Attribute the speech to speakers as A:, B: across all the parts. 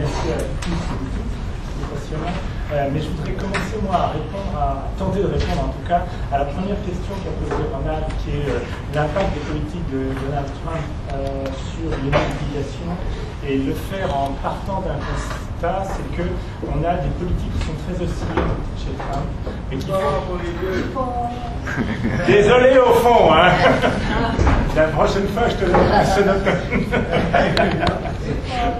A: merci à tous c'est passionnant. Mais je voudrais commencer, moi, à tenter de répondre, en tout cas, à la première question qu'a posée Ronald, qui est l'impact des politiques de Donald Trump sur l'immobilisation, et le faire en partant d'un constat, c'est qu'on a des politiques qui sont très oscillantes chez Trump, mais qui Désolé au fond, hein. La prochaine fois, je te donnerai un sonopone.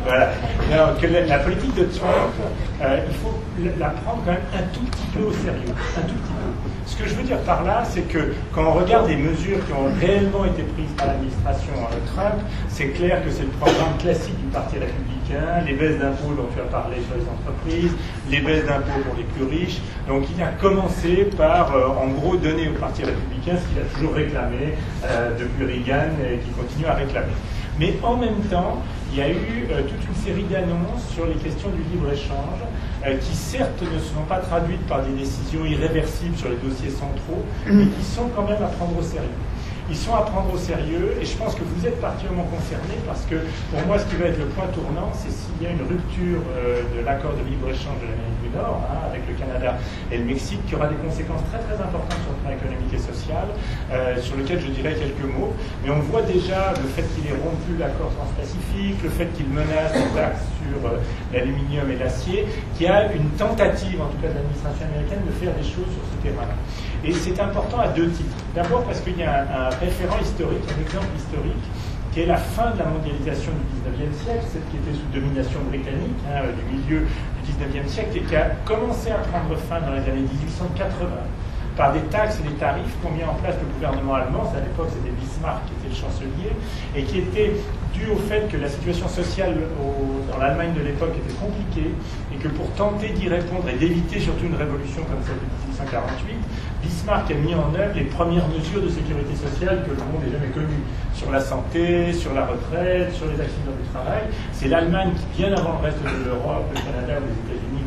A: Voilà. Alors, que la politique de Trump, il faut la prendre quand même un tout petit peu au sérieux. Un tout petit peu. Ce que je veux dire par là, c'est que quand on regarde les mesures qui ont réellement été prises par l'administration Trump, c'est clair que c'est le programme classique du Parti républicain, les baisses d'impôts dont tu as parlé sur les entreprises, les baisses d'impôts pour les plus riches. Donc il a commencé par, en gros, donner au Parti républicain ce qu'il a toujours réclamé depuis Reagan et qu'il continue à réclamer. Mais en même temps, il y a eu toute une série d'annonces sur les questions du libre-échange qui certes ne sont pas traduites par des décisions irréversibles sur les dossiers centraux, mais qui sont quand même à prendre au sérieux. Ils sont à prendre au sérieux et je pense que vous êtes particulièrement concernés parce que pour moi ce qui va être le point tournant, c'est s'il y a une rupture de l'accord de libre-échange de l'Amérique du Nord avec le Canada et le Mexique qui aura des conséquences très très importantes sur le plan économique et social, sur lequel je dirais quelques mots. Mais on voit déjà le fait qu'il ait rompu l'accord transpacifique, le fait qu'il menace des taxes sur l'aluminium et l'acier, qui a une tentative en tout cas de l'administration américaine de faire des choses sur ce terrain-là. Et c'est important à deux titres. D'abord parce qu'il y a un référent historique, un exemple historique, qui est la fin de la mondialisation du XIXe siècle, celle qui était sous domination britannique, du milieu du XIXe siècle, et qui a commencé à prendre fin dans les années 1880 par des taxes et des tarifs qu'ont mis en place le gouvernement allemand. À l'époque, c'était Bismarck qui était le chancelier, et qui était dû au fait que la situation sociale dans l'Allemagne de l'époque était compliquée, et que pour tenter d'y répondre et d'éviter surtout une révolution comme celle de 1848, Bismarck a mis en œuvre les premières mesures de sécurité sociale que le monde n'ait jamais connues, sur la santé, sur la retraite, sur les accidents du travail. C'est l'Allemagne qui, bien avant le reste de l'Europe, le Canada ou les États-Unis,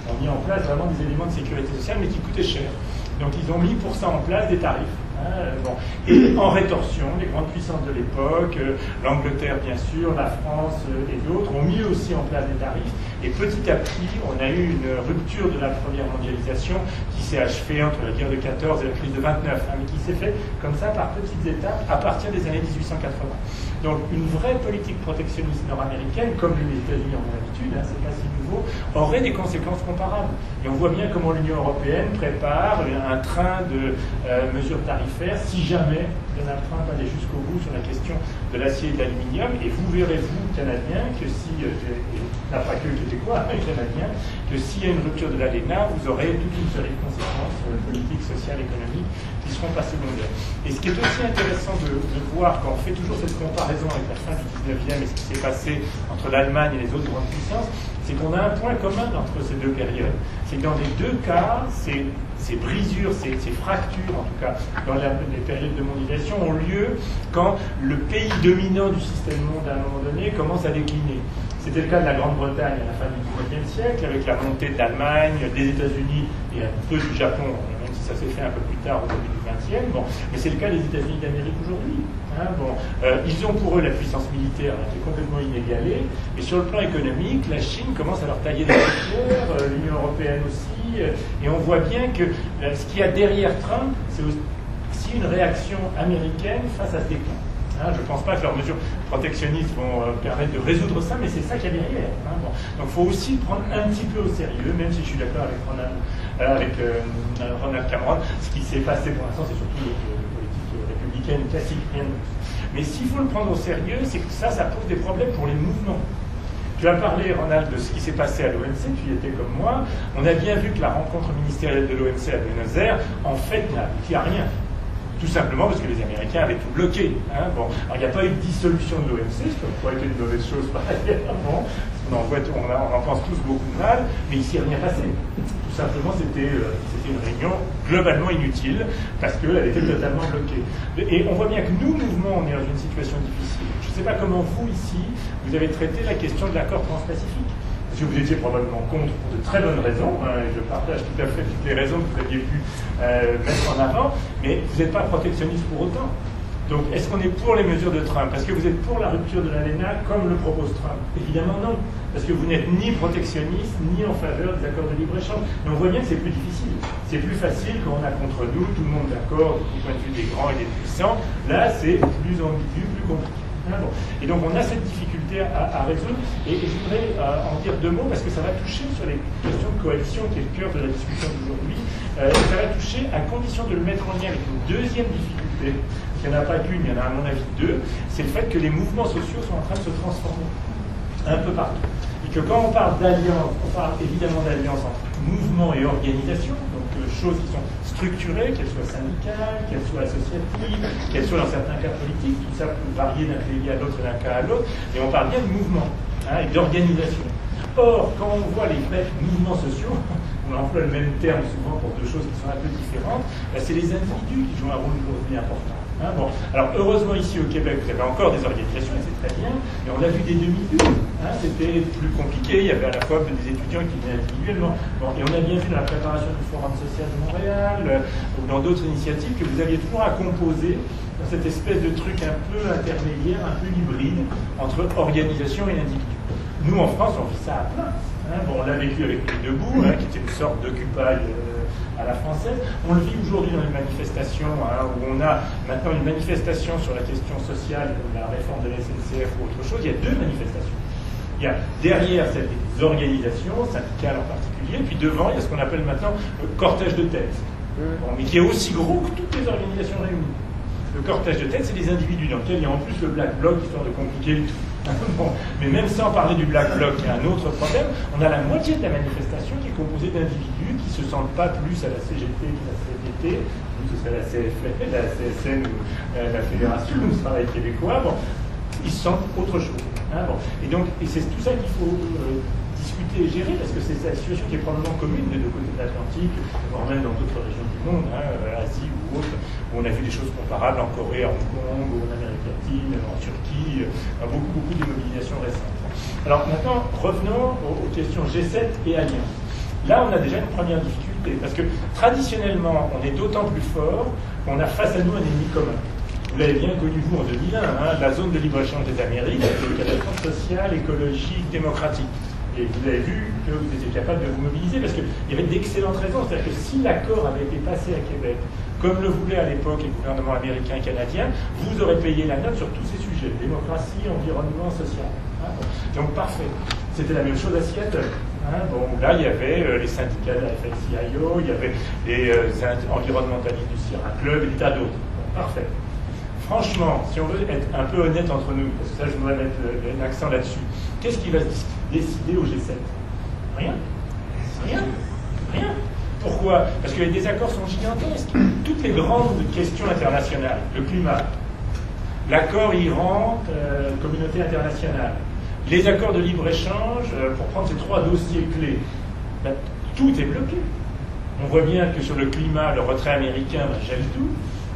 A: ont mis en place vraiment des éléments de sécurité sociale, mais qui coûtaient cher. Donc ils ont mis pour ça en place des tarifs. Et en rétorsion, les grandes puissances de l'époque, l'Angleterre bien sûr, la France et d'autres, ont mis aussi en place des tarifs. Et petit à petit, on a eu une rupture de la première mondialisation qui s'est achevée entre la guerre de 14 et la crise de 29, mais qui s'est fait comme ça par petites étapes à partir des années 1880. Donc une vraie politique protectionniste nord-américaine, comme les États-Unis en ont l'habitude, c'est pas si nouveau, aurait des conséquences comparables. Et on voit bien comment l'Union européenne prépare un train de mesures tarifaires si jamais Donald Trump allait jusqu'au bout sur la question de l'acier et de l'aluminium. Et vous verrez, vous, Canadiens, que si, la pas que québécois, mais Canadiens, que s'il y a une rupture de l'ALENA, vous aurez toute une série de conséquences politiques, sociales, économiques qui seront pas secondaires. Et ce qui est aussi intéressant de voir quand on fait toujours cette comparaison avec la fin du 19e et ce qui s'est passé entre l'Allemagne et les autres grandes puissances, c'est qu'on a un point commun entre ces deux périodes. C'est que dans les deux cas, ces brisures, ces fractures, en tout cas, dans les périodes de mondialisation, ont lieu quand le pays dominant du système mondial, à un moment donné, commence à décliner. C'était le cas de la Grande-Bretagne à la fin du XIXe siècle, avec la montée de l'Allemagne, des États-Unis et un peu du Japon, même si ça s'est fait un peu plus tard, au début du XXe. Mais c'est le cas des États-Unis d'Amérique aujourd'hui. Ils ont pour eux la puissance militaire qui est complètement inégalée, et sur le plan économique, la Chine commence à leur tailler les frontières, l'Union européenne aussi, et on voit bien que ce qu'il y a derrière Trump, c'est aussi une réaction américaine face à ce déclin. Je ne pense pas que leurs mesures protectionnistes vont permettre de résoudre ça, mais c'est ça qu'il y a derrière. Donc il faut aussi prendre un petit peu au sérieux, même si je suis d'accord avec Ronald Cameron. Ce qui s'est passé pour l'instant, c'est surtout de politique républicaine classique, rien de plus. Mais s'il faut le prendre au sérieux, c'est que ça pose des problèmes pour les mouvements. Tu as parlé, Ronald, de ce qui s'est passé à l'OMC, tu y étais comme moi. On a bien vu que la rencontre ministérielle de l'OMC à Buenos Aires, en fait, n'a abouti à rien. Tout simplement parce que les Américains avaient tout bloqué. Alors il n'y a pas eu de dissolution de l'OMC, ce qui aurait été une mauvaise chose par ailleurs. On en pense tous beaucoup de mal, mais il ne s'y est rien passé. Tout simplement, c'était une réunion globalement inutile, parce qu'elle était totalement bloquée. Et on voit bien que nous, mouvement, on est dans une situation difficile. Je ne sais pas comment vous, ici, vous avez traité la question de l'accord transpacifique. Parce que vous étiez probablement contre pour de très bonnes raisons, et je partage tout à fait toutes les raisons que vous aviez pu mettre en avant, mais vous n'êtes pas protectionniste pour autant. Donc, est-ce qu'on est pour les mesures de Trump? Est-ce que vous êtes pour la rupture de l'ALENA comme le propose Trump? Évidemment non. parce que vous n'êtes ni protectionniste, ni en faveur des accords de libre-échange. Mais on voit bien que c'est plus difficile. C'est plus facile quand on a contre nous tout le monde d'accord du point de vue des grands et des puissants. Là, c'est plus ambigu, plus compliqué. Bon. Et donc on a cette difficulté à résoudre, et je voudrais en dire deux mots parce que ça va toucher sur les questions de coalition qui est le cœur de la discussion d'aujourd'hui. Ça va toucher à condition de le mettre en lien avec une deuxième difficulté. Il n'y en a pas qu'une, il y en a à mon avis deux. C'est le fait que les mouvements sociaux sont en train de se transformer un peu partout. Et que quand on parle d'alliance, on parle évidemment d'alliance entre mouvement et organisation, donc choses qui sont structurées, qu'elles soient syndicales, qu'elles soient associatives, qu'elles soient dans certains cas politiques, tout ça peut varier d'un pays à l'autre et d'un cas à l'autre, et on parle bien de mouvement et d'organisation. Or, quand on voit les vrais mouvements sociaux, on emploie le même terme souvent pour deux choses qui sont un peu différentes, c'est les individus qui jouent un rôle aujourd'hui important. Bon. Alors heureusement ici au Québec vous avez encore des organisations et c'est très bien, mais on a vu des demi-lunes, c'était plus compliqué, il y avait à la fois des étudiants qui venaient individuellement, et on a bien vu dans la préparation du Forum social de Montréal ou dans d'autres initiatives que vous aviez toujours à composer dans cette espèce de truc un peu intermédiaire, un peu hybride entre organisation et individu. Nous en France on vit ça à plein. On l'a vécu avec les Debout, qui était une sorte d'Occupy à la française. On le vit aujourd'hui dans les manifestations, où on a maintenant une manifestation sur la question sociale, la réforme de la SNCF ou autre chose. Il y a deux manifestations. Il y a derrière celle des organisations, syndicales en particulier, puis devant, il y a ce qu'on appelle maintenant le cortège de tête, mais qui est aussi gros que toutes les organisations réunies. Le cortège de tête, c'est des individus dans lesquels il y a en plus le Black Bloc, histoire de compliquer le tout. Bon, mais même sans parler du Black Bloc, il y a un autre problème. On a la moitié de la manifestation qui est composée d'individus qui ne se sentent pas plus à la CGT que la CFDT, ou ce serait la CFL, la CSN ou la Fédération du Travail québécois. Bon, ils se sentent autre chose. Et c'est tout ça qu'il faut discuter et gérer, parce que c'est la situation qui est probablement commune des deux côtés de l'Atlantique, voire même dans d'autres régions du monde, Asie ou autres, où on a vu des choses comparables en Corée, à Hong Kong, ou en Amérique latine, en Turquie, beaucoup de mobilisations récentes. Alors maintenant, revenons aux questions G7 et Alliance. Là, on a déjà une première difficulté, parce que traditionnellement, on est d'autant plus fort qu'on a face à nous un ennemi commun. Vous l'avez bien connu, vous, en 2001, la zone de libre-échange des Amériques, c'est le catastrophe sociale, écologique, démocratique. Et vous avez vu que vous étiez capable de vous mobiliser, parce qu'il y avait d'excellentes raisons. C'est-à-dire que si l'accord avait été passé à Québec, comme le voulaient à l'époque les gouvernements américains et canadiens, vous aurez payé la note sur tous ces sujets, démocratie, environnement, social. Donc parfait. C'était la même chose à Seattle. Là, il y avait les syndicats de la FLCIO, il y avait les environnementalistes du Sierra Club et des tas d'autres. Parfait. Franchement, si on veut être un peu honnête entre nous, parce que ça, je voudrais mettre l'accent là-dessus, qu'est-ce qui va se décider au G7? Rien. Pourquoi? Parce que les désaccords sont gigantesques. Toutes les grandes questions internationales, le climat, l'accord Iran, communauté internationale, les accords de libre-échange, pour prendre ces trois dossiers clés, tout est bloqué. On voit bien que sur le climat, le retrait américain gèle tout,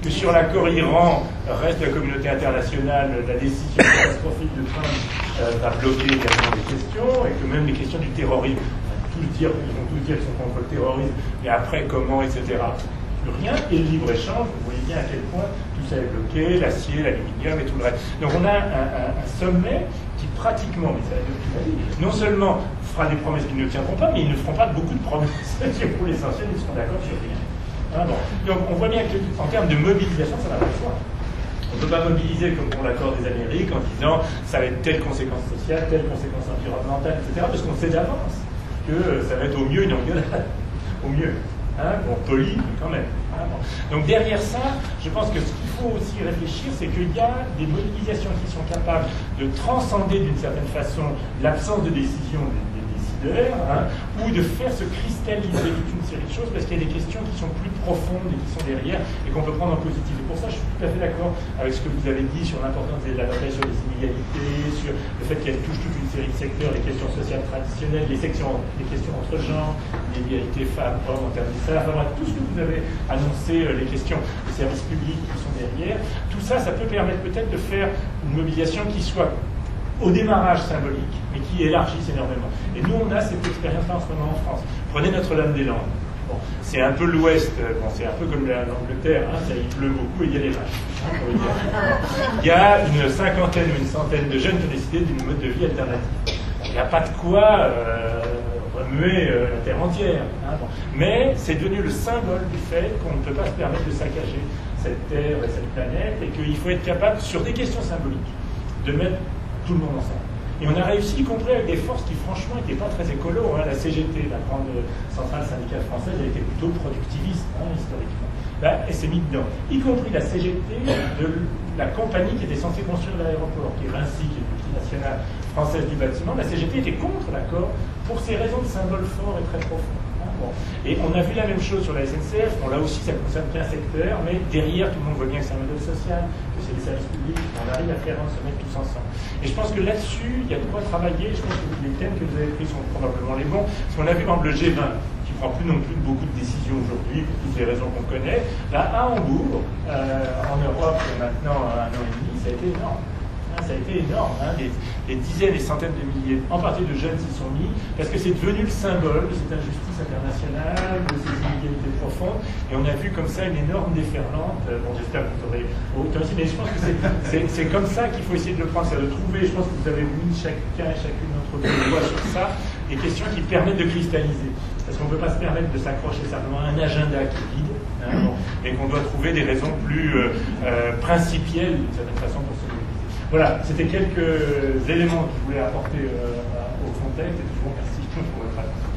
A: que sur l'accord Iran, reste la communauté internationale, la décision catastrophique de Trump va bloquer également des questions, et que même les questions du terrorisme, ils vont tous dire qu'ils sont contre le terrorisme, mais après comment, etc. Plus rien, et le libre-échange, vous voyez bien à quel point tout ça est bloqué, l'acier, l'aluminium et tout le reste. Donc on a un sommet qui pratiquement, mais ça va depuis la vie, non seulement fera des promesses qu'ils ne tiendront pas, mais ils ne feront pas beaucoup de promesses. Pour l'essentiel, ils seront d'accord sur rien. Donc on voit bien qu'en termes de mobilisation, ça n'a pas de soi. On ne peut pas mobiliser comme pour l'accord des Amériques en disant ça va être telle conséquence sociale, telle conséquence environnementale, etc. Parce qu'on sait d'avance que ça va être au mieux une engueulade. Au mieux. Poli, mais quand même. Donc derrière ça, je pense que ce qu'il faut aussi réfléchir, c'est qu'il y a des mobilisations qui sont capables de transcender d'une certaine façon l'absence de décision des décideurs, ou de faire se cristalliser toute une série de choses, parce qu'il y a des questions qui sont plus profondes et qui sont derrière, et qu'on peut prendre en positif. Et pour ça, je suis tout à fait d'accord avec ce que vous avez dit sur l'importance de la bataille sur les inégalités, sur le fait qu'elle touche toute une série de secteurs, les questions sociales traditionnelles, les questions entre genres, l'égalité femmes-hommes en termes de salaire, enfin bref, tout ce que vous avez annoncé, les questions des services publics qui sont derrière, tout ça, ça peut permettre peut-être de faire une mobilisation qui soit au démarrage symbolique, mais qui élargisse énormément. Et nous, on a cette expérience-là en ce moment en France. Prenez Notre-Dame-des-Landes. C'est un peu l'Ouest, c'est un peu comme l'Angleterre, il pleut beaucoup et il y a des vaches. Il y a une cinquantaine ou une centaine de jeunes qui ont décidé d'une mode de vie alternative. il n'y a pas de quoi remuer la terre entière. Hein, bon. Mais c'est devenu le symbole du fait qu'on ne peut pas se permettre de saccager cette terre et cette planète, et qu'il faut être capable, sur des questions symboliques, de mettre tout le monde ensemble. Et on a réussi, y compris avec des forces qui franchement n'étaient pas très écolo. Hein. La CGT, la grande centrale syndicale française, elle était plutôt productiviste, hein, historiquement. Là, elle s'est mise dedans. Y compris la CGT de la compagnie qui était censée construire l'aéroport, qui est Vinci, qui est une multinationale française du bâtiment. La CGT était contre l'accord pour ces raisons de symboles forts et très profonds. Hein, bon. Et on a vu la même chose sur la SNCF. Bon, là aussi, ça concerne qu'un secteur, mais derrière, tout le monde voit bien que c'est un modèle social, que c'est des services publics, qu'on arrive à faire se mettre tous ensemble. Et je pense que là-dessus, il y a de quoi travailler. Je pense que les thèmes que vous avez pris sont probablement les bons. Parce qu'on a vu, par exemple, le G20, qui ne prend plus non plus beaucoup de décisions aujourd'hui, pour toutes les raisons qu'on connaît. Là, à Hambourg, en Europe, maintenant 1 an et demi, ça a été énorme. Ça a été énorme. Hein. Des dizaines et centaines de milliers, en partie de jeunes, s'y sont mis, parce que c'est devenu le symbole de cette injustice internationale, de ces inégalités profondes. Et on a vu comme ça une énorme déferlante. Bon, j'espère que vous aurez autant aussi, mais je pense que c'est comme ça qu'il faut essayer de le prendre, c'est de trouver, je pense que vous avez mis chacun et chacune d'entre vous le voit sur ça, des questions qui permettent de cristalliser. Parce qu'on ne peut pas se permettre de s'accrocher simplement à un agenda qui est vide, hein, bon, et qu'on doit trouver des raisons plus principielles, d'une certaine façon, pour se mobiliser. Voilà, c'était quelques éléments que je voulais apporter au contexte, et je vous remercie pour votre attention.